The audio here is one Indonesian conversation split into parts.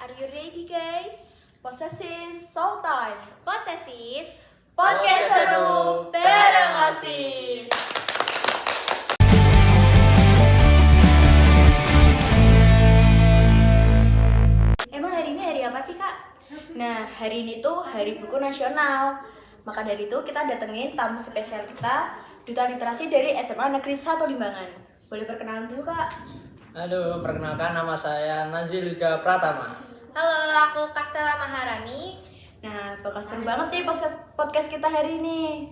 Are you ready guys? Possessis Soul Time. Possessis Podcast seru bareng OSIS. Emang hari ini hari apa sih kak? Nah, hari ini tuh Hari Buku Nasional. Maka dari itu kita datengin tamu spesial kita, Duta Literasi dari SMA Negeri 1 Limbangan. Boleh perkenalan dulu kak? Halo, perkenalkan nama saya Nazil Liga Pratama. Halo, aku Kastela Maharani. Nah, bakal seru banget nih podcast kita hari ini.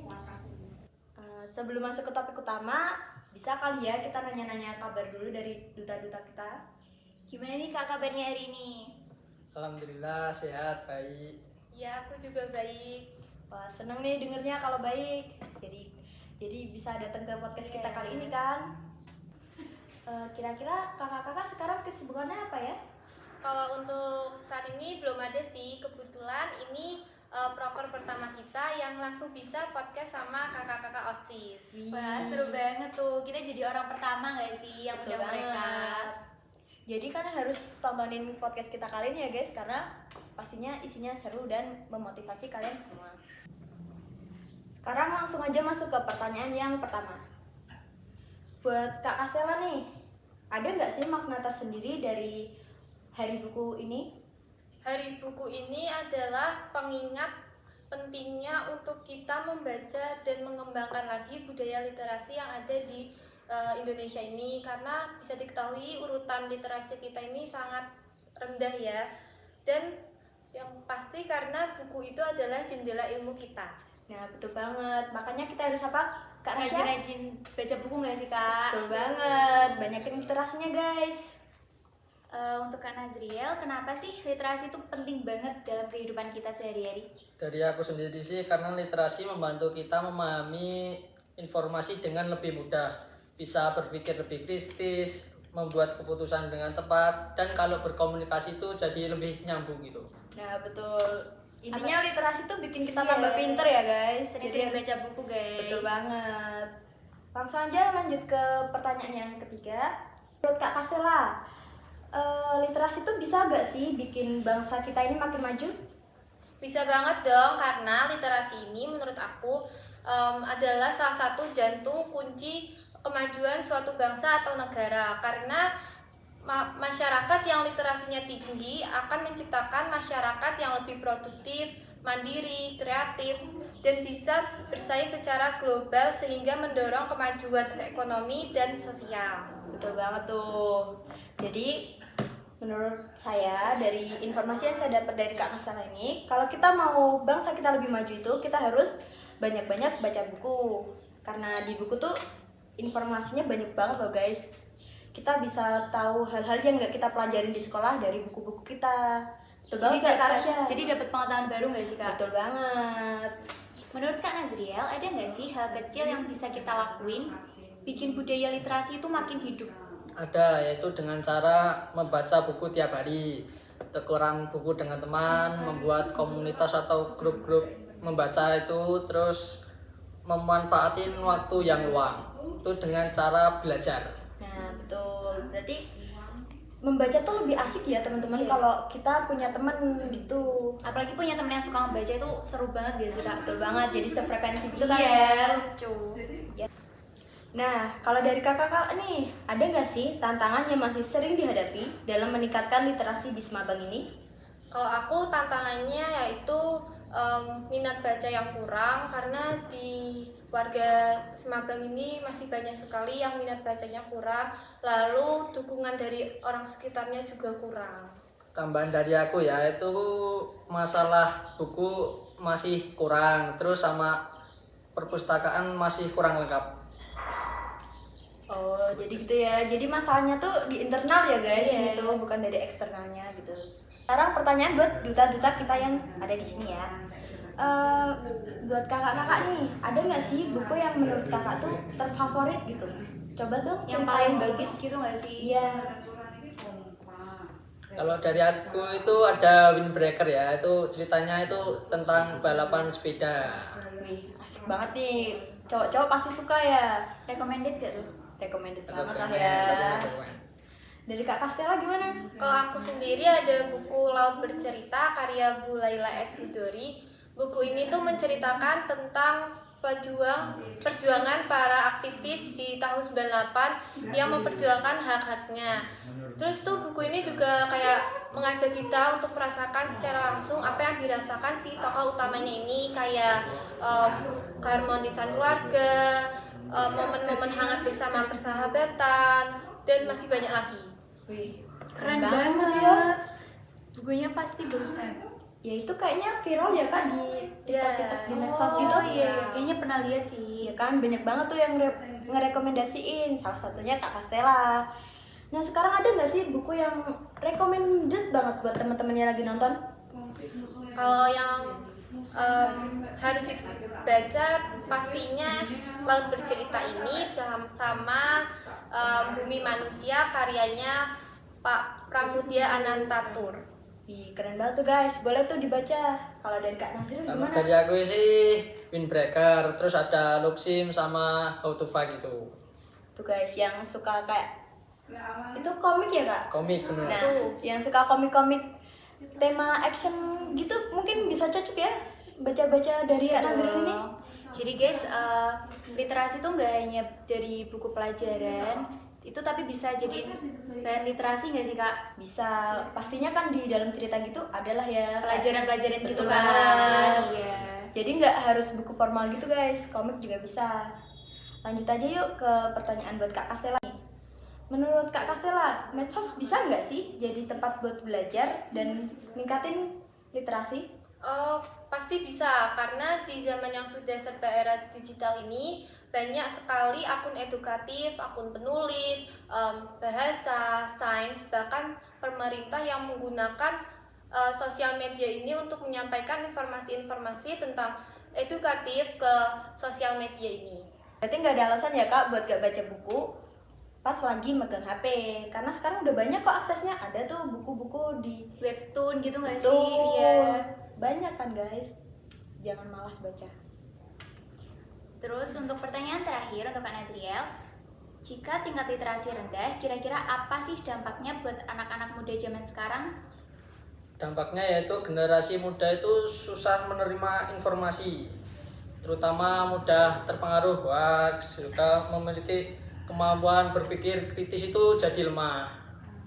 Sebelum masuk ke topik utama, bisa kali ya kita nanya-nanya kabar dulu dari duta-duta kita. Gimana nih kak kabarnya hari ini? Alhamdulillah sehat, baik. Ya, aku juga baik. Wah, seneng nih dengernya kalau baik. Jadi bisa datang ke podcast kita kali ini kan. Kira-kira kakak-kakak sekarang kesibukannya apa ya? Kalau untuk saat ini belum ada sih, kebetulan ini proker pertama kita yang langsung bisa podcast sama kakak-kakak OSIS. Wah, seru banget tuh. Kita jadi orang pertama gak sih yang Betul undang mereka? banget. Jadi kan harus tontonin podcast kita kali ini ya guys, karena pastinya isinya seru dan memotivasi kalian semua. Sekarang langsung aja masuk ke pertanyaan yang pertama. Buat Kak Kastela nih, ada nggak sih makna tersendiri dari Hari Buku ini? Hari buku ini adalah pengingat pentingnya untuk kita membaca dan mengembangkan lagi budaya literasi yang ada di Indonesia ini, karena bisa diketahui urutan literasi kita ini sangat rendah ya, dan yang pasti karena buku itu adalah jendela ilmu kita. Nah betul banget, makanya kita harus apa? Kak Rasya? Rajin-rajin baca buku gak sih kak? Betul banget, banyakin literasinya guys. Untuk Kak Nazriel, kenapa sih literasi itu penting banget dalam kehidupan kita sehari-hari? Dari aku sendiri sih, karena literasi membantu kita memahami informasi dengan lebih mudah, bisa berpikir lebih kritis, membuat keputusan dengan tepat, dan kalau berkomunikasi itu jadi lebih nyambung gitu. Nah betul, intinya literasi tuh bikin kita Iya. tambah pinter ya guys. Sering-sering Jadi baca buku guys. betul banget. Langsung aja lanjut ke pertanyaan yang ketiga. Menurut Kak Kastela, literasi tuh bisa gak sih bikin bangsa kita ini makin maju? Bisa banget dong, karena literasi ini menurut aku adalah salah satu jantung kunci kemajuan suatu bangsa atau negara. Karena masyarakat yang literasinya tinggi akan menciptakan masyarakat yang lebih produktif, mandiri, kreatif, dan bisa bersaing secara global sehingga mendorong kemajuan ekonomi dan sosial. Betul banget tuh. Jadi menurut saya dari informasi yang saya dapat dari Kak Kastela ini, kalau kita mau bangsa kita lebih maju itu kita harus banyak-banyak baca buku. Karena di buku tuh informasinya banyak banget loh guys. Kita bisa tahu hal-hal yang nggak kita pelajarin di sekolah dari buku-buku kita. Betul banget nggak, Kak Rasya? Jadi dapat pengetahuan baru gak sih kak? Betul banget. Menurut Kak Nazriel, ada nggak sih hal kecil yang bisa kita lakuin bikin budaya literasi itu makin hidup? Ada, yaitu dengan cara membaca buku tiap hari, tukeran buku dengan teman, membuat komunitas atau grup-grup membaca itu, terus memanfaatin waktu yang luang itu dengan cara belajar. Nah betul, berarti membaca tuh lebih asik ya teman-teman Iya. kalau kita punya teman gitu. Apalagi punya temen yang suka membaca itu seru banget gak sih kak? Betul banget, jadi sefrekuensi gitu kan Iya, ya. lucu. Nah, kalau dari kakak-kakak nih, ada nggak sih tantangan yang masih sering dihadapi dalam meningkatkan literasi di Semabang ini? Kalau aku tantangannya yaitu minat baca yang kurang, karena di warga Semabang ini masih banyak sekali yang minat bacanya kurang, lalu dukungan dari orang sekitarnya juga kurang. Tambahan dari aku ya, itu masalah buku masih kurang, terus sama perpustakaan masih kurang lengkap. Oh, jadi gitu ya. Jadi masalahnya tuh di internal ya guys, Iya. ini tuh bukan dari eksternalnya gitu. Sekarang pertanyaan buat duta-duta kita yang ada di sini ya. Buat kakak-kakak nih, ada nggak sih buku yang menurut kakak tuh terfavorit gitu? Coba dong Yang ceritain paling sedikit. bagus gitu gak sih? Iya. Kalau dari aku itu ada Windbreaker ya, itu ceritanya itu tentang balapan sepeda. Wih, asik banget nih. Cowok-cowok pasti suka ya. Recommended gak tuh? Recommended banget lah Dokumen, ya. dokumen. Dari Kak Kastela gimana? Kalau aku sendiri ada buku Laut Bercerita karya Bu Laila S. Hudori. Buku ini tuh menceritakan tentang perjuangan para aktivis di tahun 98 yang memperjuangkan hak-haknya. Terus tuh buku ini juga kayak mengajak kita untuk merasakan secara langsung apa yang dirasakan si tokoh utamanya ini, kayak keharmonisan keluarga, momen-momen hangat bersama persahabatan, dan masih banyak lagi. Wih, Keren banget banget. ya. Bukunya pasti bagus banget. Ya itu kayaknya viral ya Kak di TikTok di medsos gitu. Oh iya, kayaknya pernah lihat sih. Iya kan, banyak banget tuh yang ngerekomendasiin, salah satunya Kak Kastela. Nah sekarang ada nggak sih buku yang recommended banget buat teman-teman yang lagi nonton? Kalau yang harus dibaca pastinya Laut Bercerita ini sama Bumi Manusia karyanya Pak Pramudia Anantatur. Ih, keren banget tuh guys, boleh tuh dibaca. Kalau dari Kak Nazril Kalau gimana? dari aku sih Windbreaker, terus ada Luxim sama How to Fight gitu. Tuh guys, yang suka kayak itu komik ya Kak? Komik bener. Nah, yang suka komik-komik tema action gitu mungkin bisa cocok ya baca-baca dari Kak Nazril ini. Jadi guys, literasi tuh nggak hanya dari buku pelajaran, itu tapi bisa jadi bahan literasi nggak sih Kak? Bisa, pastinya kan di dalam cerita gitu adalah ya Pelajaran-pelajaran gitu Betul kan. banget. Iya. Jadi nggak harus buku formal gitu guys, komik juga bisa. Lanjut aja yuk ke pertanyaan buat Kak Kastela nih. Menurut Kak Kastela, medsos bisa nggak sih jadi tempat buat belajar dan ningkatin literasi? Oh, pasti bisa, karena di zaman yang sudah serba era digital ini banyak sekali akun edukatif, akun penulis, bahasa, sains, bahkan pemerintah yang menggunakan sosial media ini untuk menyampaikan informasi-informasi tentang edukatif ke sosial media ini. Berarti nggak ada alasan ya Kak buat gak baca buku pas lagi megang HP, karena sekarang udah banyak kok aksesnya, ada tuh buku-buku di Webtoon gitu nggak sih? tuh Iya. banyak kan guys, jangan malas baca. Terus untuk pertanyaan terakhir untuk Kak Nazriel, jika tingkat literasi rendah, kira-kira apa sih dampaknya buat anak-anak muda zaman sekarang? Dampaknya yaitu generasi muda itu susah menerima informasi, terutama mudah terpengaruh hoax, juga memiliki kemampuan berpikir kritis itu jadi lemah.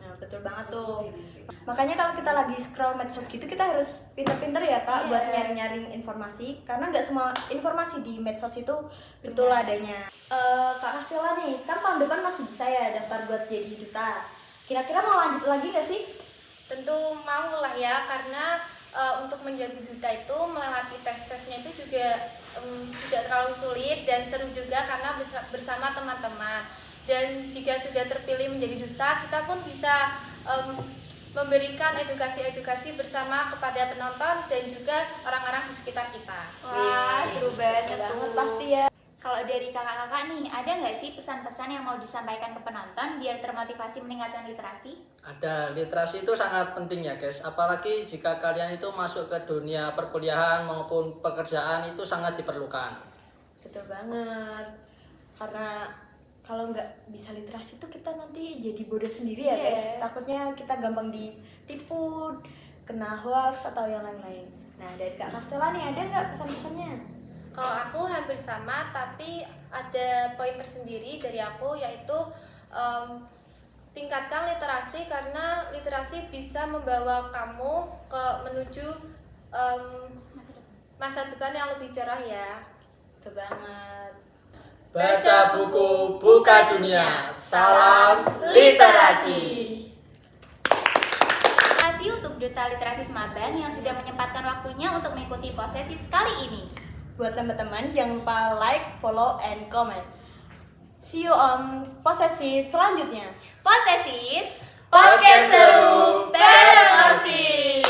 Nah betul banget tuh, makanya kalau kita lagi scroll medsos gitu kita harus pinter-pinter ya Kak buat nyari-nyari informasi, karena nggak semua informasi di medsos itu betul adanya. Kak Kastela nih, kan tahun depan masih bisa ya daftar buat jadi duta. Kira-kira mau lanjut lagi nggak sih? Tentu mau lah ya, karena untuk menjadi duta itu melewati tes-tesnya itu juga tidak terlalu sulit dan seru juga karena bersama teman-teman. Dan jika sudah terpilih menjadi duta, kita pun bisa memberikan edukasi-edukasi bersama kepada penonton dan juga orang-orang di sekitar kita. Wah, seru banget Seru tuh. pasti ya. Kalau dari kakak-kakak nih, ada nggak sih pesan-pesan yang mau disampaikan ke penonton biar termotivasi meningkatkan literasi? Ada, literasi itu sangat penting ya guys, apalagi jika kalian itu masuk ke dunia perkuliahan maupun pekerjaan itu sangat diperlukan. Betul banget, karena kalau nggak bisa literasi tuh kita nanti jadi bodoh sendiri ya guys. Takutnya kita gampang ditipu, kena hoax atau yang lain-lain. Nah dari Kak Kastela nih, ada nggak pesan-pesannya? Kalau aku hampir sama, tapi ada poin tersendiri dari aku, yaitu tingkatkan literasi, karena literasi bisa membawa kamu menuju masa depan yang lebih cerah ya. Betul banget. Baca buku, buka dunia. Salam literasi. Terima kasih untuk Duta Literasi Semabang yang sudah menyempatkan waktunya untuk mengikuti Posesis kali ini. Buat teman-teman jangan lupa like, follow, and comment. See you on Posesis selanjutnya. Posesis, Podcast seru bareng Osis.